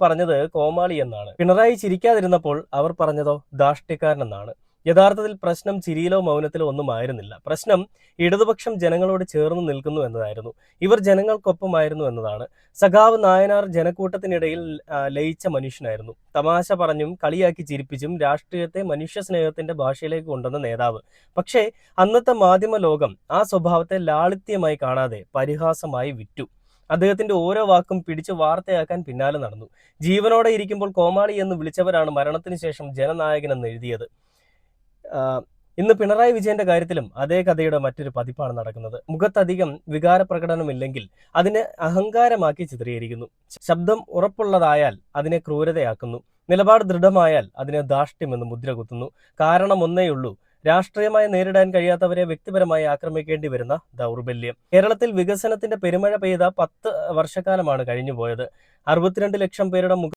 പറഞ്ഞത് കോമാളി എന്നാണ്. പിണറായി ചിരിക്കാതിരുന്നപ്പോൾ അവർ പറഞ്ഞതോ ധാർഷ്ട്യക്കാരനെന്നാണ്. യഥാർത്ഥത്തിൽ പ്രശ്നം ചിരിയിലോ മൗനത്തിലോ ഒന്നും ആയിരുന്നില്ല. പ്രശ്നം ഇടതുപക്ഷം ജനങ്ങളോട് ചേർന്ന് നിൽക്കുന്നു എന്നതായിരുന്നു. ഇവർ ജനങ്ങൾക്കൊപ്പമായിരുന്നു എന്നതാണ്. സഖാവ് നായനാർ ജനക്കൂട്ടത്തിനിടയിൽ ലയിച്ച മനുഷ്യനായിരുന്നു. തമാശ പറഞ്ഞും കളിയാക്കി ചിരിപ്പിച്ചും രാഷ്ട്രീയത്തെ മനുഷ്യസ്നേഹത്തിന്റെ ഭാഷയിലേക്ക് കൊണ്ടുവന്ന നേതാവ്. പക്ഷേ അന്നത്തെ മാധ്യമ ലോകം ആ സ്വഭാവത്തെ ലാളിത്യമായി കാണാതെ പരിഹാസമായി വിറ്റു. അദ്ദേഹത്തിന്റെ ഓരോ വാക്കും പിടിച്ച് വാർത്തയാക്കാൻ പിന്നാലെ നടന്നു. ജീവനോടെ ഇരിക്കുമ്പോൾ കോമാളി എന്ന് വിളിച്ചവരാണ് മരണത്തിന് ശേഷം ജനനായകൻ എന്ന് എഴുതിയത്. ഇന്ന് പിണറായി വിജയന്റെ കാര്യത്തിലും അതേ കഥയുടെ മറ്റൊരു പതിപ്പാണ് നടക്കുന്നത്. മുഖത്തധികം വികാര പ്രകടനമില്ലെങ്കിൽ അതിനെ അഹങ്കാരമാക്കി ചിത്രീകരിക്കുന്നു. ശബ്ദം ഉറപ്പുള്ളതായാൽ അതിനെ ക്രൂരതയാക്കുന്നു. നിലപാട് ദൃഢമായാൽ അതിനെ ധാർഷ്ട്യമെന്ന് മുദ്ര കുത്തുന്നു. കാരണം ഒന്നേയുള്ളൂ: രാഷ്ട്രീയമായി നേരിടാൻ കഴിയാത്തവരെ വ്യക്തിപരമായി ആക്രമിക്കേണ്ടി വരുന്ന ദൗർബല്യം. കേരളത്തിൽ വികസനത്തിന്റെ പെരുമഴ പെയ്ത 10 വർഷക്കാലമാണ് കഴിഞ്ഞുപോയത്. 62 ലക്ഷം പേരുടെ